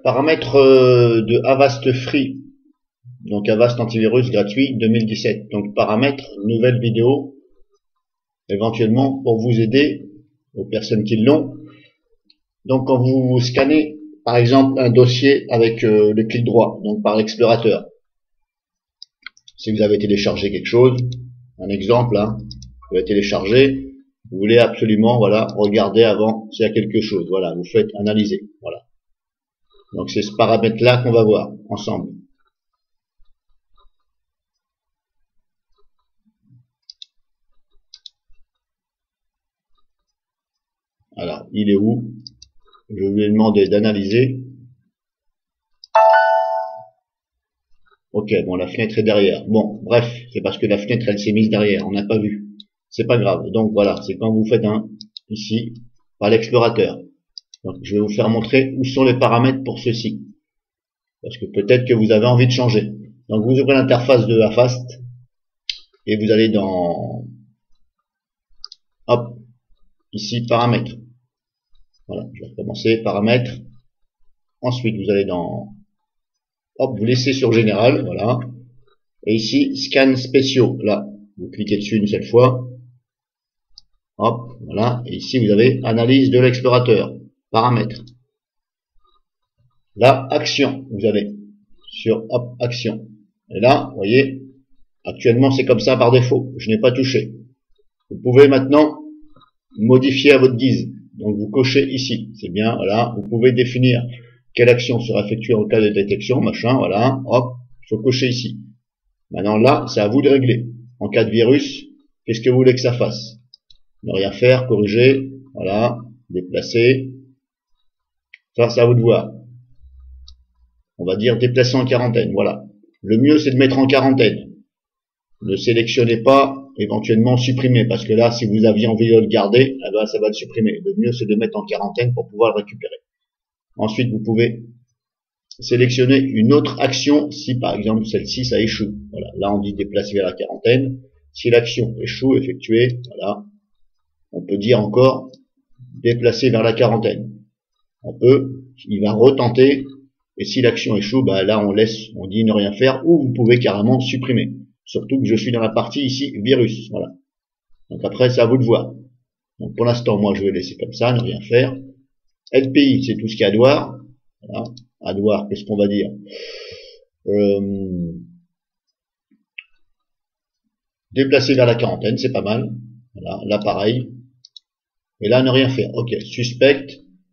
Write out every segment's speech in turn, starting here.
Paramètres de Avast Free, donc Avast antivirus gratuit 2017. Donc paramètres, nouvelle vidéo, éventuellement pour vous aider aux personnes qui l'ont. Donc quand vous scannez par exemple un dossier avec le clic droit, donc par l'explorateur, si vous avez téléchargé quelque chose, un exemple, hein, vous avez téléchargé, vous voulez absolument, voilà, regarder avant s'il y a quelque chose, voilà, vous faites analyser, voilà. Donc c'est ce paramètre là qu'on va voir ensemble. Alors, il est où? Je lui ai demandé d'analyser. Ok, bon, la fenêtre est derrière. Bon, bref, c'est parce que la fenêtre, elle s'est mise derrière, on n'a pas vu. C'est pas grave. Donc voilà, c'est quand vous faites un, ici, par l'explorateur. Donc je vais vous faire montrer où sont les paramètres pour ceci. Parce que peut-être que vous avez envie de changer. Donc vous ouvrez l'interface de Avast et vous allez dans, hop, ici, paramètres. Voilà, je vais recommencer, paramètres. Ensuite, vous allez dans, hop, vous laissez sur général, voilà. Et ici, scan spéciaux, là, vous cliquez dessus une seule fois. Hop, voilà. Et ici, vous avez analyse de l'explorateur, paramètres. Là, action, vous avez sur, hop, action. Et là, vous voyez, actuellement, c'est comme ça par défaut. Je n'ai pas touché. Vous pouvez maintenant modifier à votre guise. Donc, vous cochez ici. C'est bien, voilà. Vous pouvez définir quelle action sera effectuée en cas de détection, machin, voilà. Hop, il faut cocher ici. Maintenant, là, c'est à vous de régler. En cas de virus, qu'est-ce que vous voulez que ça fasse? Ne rien faire, corriger, voilà, déplacer. Ça, c'est à vous de voir. On va dire déplacer en quarantaine, voilà. Le mieux, c'est de mettre en quarantaine. Ne sélectionnez pas, éventuellement supprimer, parce que là, si vous aviez envie de le garder, eh ben, ça va le supprimer. Le mieux, c'est de mettre en quarantaine pour pouvoir le récupérer. Ensuite, vous pouvez sélectionner une autre action si, par exemple, celle-ci, ça échoue. Voilà. Là, on dit déplacer vers la quarantaine. Si l'action échoue, effectuée, voilà. On peut dire encore déplacer vers la quarantaine. On peut, il va retenter, et si l'action échoue, bah là on laisse, on dit ne rien faire, ou vous pouvez carrément supprimer. Surtout que je suis dans la partie ici virus, voilà. Donc après c'est à vous de voir. Donc pour l'instant moi je vais laisser comme ça, ne rien faire. LPI c'est tout ce qu'il y a à devoir. Voilà. À devoir, qu'est-ce qu'on va dire? Déplacer vers la quarantaine, c'est pas mal. Voilà, là pareil. Et là, ne rien faire. Ok, suspect,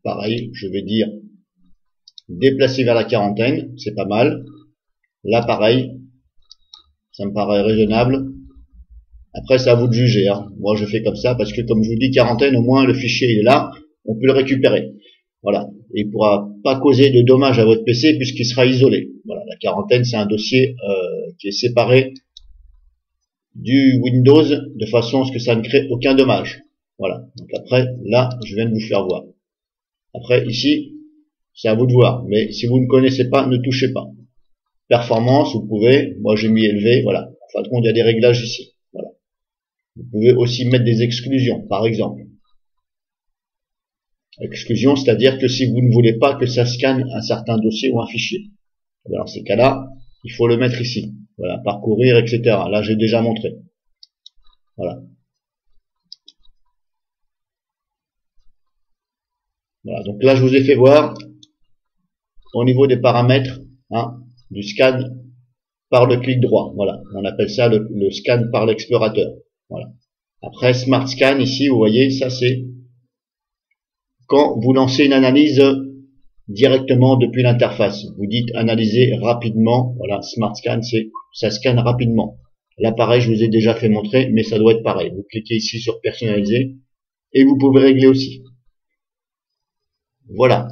pareil, je vais dire déplacer vers la quarantaine, c'est pas mal. Là, pareil, ça me paraît raisonnable. Après, c'est à vous de juger. Hein. Moi, je fais comme ça parce que, comme je vous dis, quarantaine, au moins, le fichier est là, on peut le récupérer. Voilà. Et il pourra pas causer de dommages à votre PC puisqu'il sera isolé. Voilà, la quarantaine, c'est un dossier qui est séparé du Windows de façon à ce que ça ne crée aucun dommage. Voilà. Donc après, là, je viens de vous faire voir. Après, ici, c'est à vous de voir. Mais si vous ne connaissez pas, ne touchez pas. Performance, vous pouvez. Moi, j'ai mis élevé. Voilà. En fin de compte, il y a des réglages ici. Voilà. Vous pouvez aussi mettre des exclusions, par exemple. Exclusion, c'est-à-dire que si vous ne voulez pas que ça scanne un certain dossier ou un fichier. Dans ces cas-là, il faut le mettre ici. Voilà. Parcourir, etc. Là, j'ai déjà montré. Voilà. Voilà, donc là je vous ai fait voir au niveau des paramètres hein, du scan par le clic droit. Voilà, on appelle ça le scan par l'explorateur. Voilà. Après Smart Scan ici, vous voyez, ça c'est quand vous lancez une analyse directement depuis l'interface. Vous dites analyser rapidement. Voilà, Smart Scan, c'est ça scanne rapidement. Là pareil, je vous ai déjà fait montrer, mais ça doit être pareil. Vous cliquez ici sur personnaliser et vous pouvez régler aussi. Voilà.